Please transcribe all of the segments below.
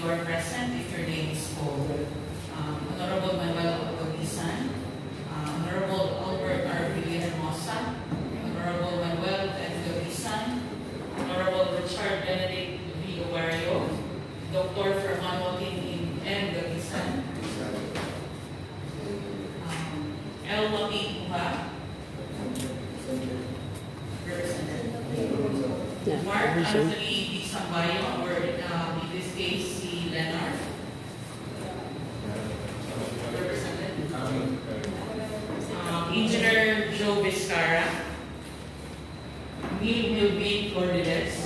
you are present if your name is called. Honorable Manuel Aguisan, Honorable Albert R. Villahermosa, Honorable Manuel N. Aguisan, Honorable Richard Benedict V. Owario, Dr. Ferman Joaquin M. Aguisan, L. Waki Uha, Mark Anthony D. Sambayo, or in this case, C. Leonard. Represented. Engineer Joe Vizcarra, Neil Milby Florides,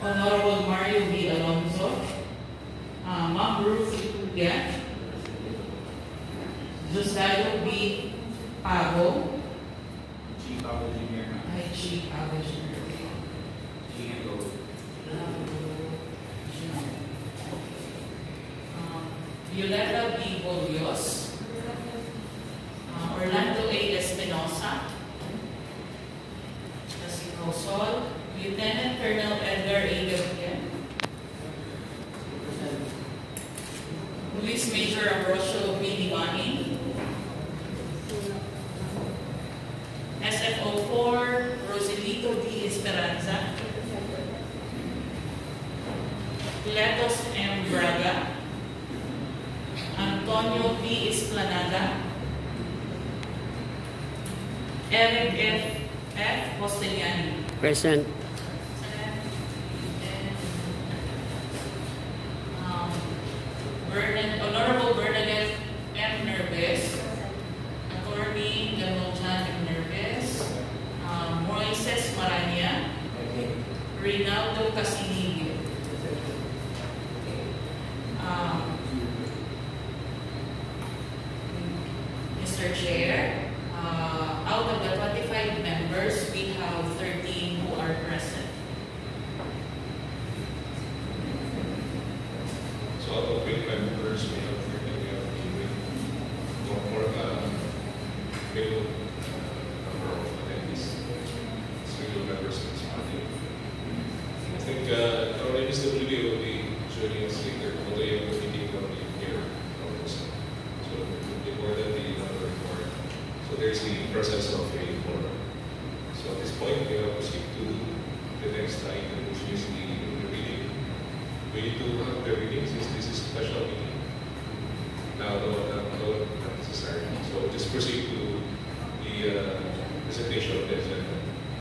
Honorable Mario V. Alonzo, Ma'am Ruth Ituga, Josiah B. Pago, Chief Pago Jr. Chief Pago Jr. Violeta B. Bolios, Orlando A. Espinosa, Jessica Sol, Lieutenant Colonel Edgar A. Gabriel, Police Major Ambrosio B. Divani, SFO 4, Roselito D. Esperanza, Letos M. Braga, Antonio B. Esplanada, Eric F. Costellani. Present. Honorable Bernadette M. Nerves, Attorney Gamojan M. Nerves, Moises Maranya, Rinaldo Casinillo. Mr. Chair, out of the 25 members, we have 13 who are present. So out of 25 members, we have 13, we have more available number of attendees. Single members in this party. I think our MSWD will be joining us later, although you have a meeting will be here also. So it will be more than the number required. So there's the process of a forum. So at this point, we will proceed to the next item, which is the reading. We need to have the reading since this is a special meeting. Now, not necessary. So just proceed to the presentation of the agenda.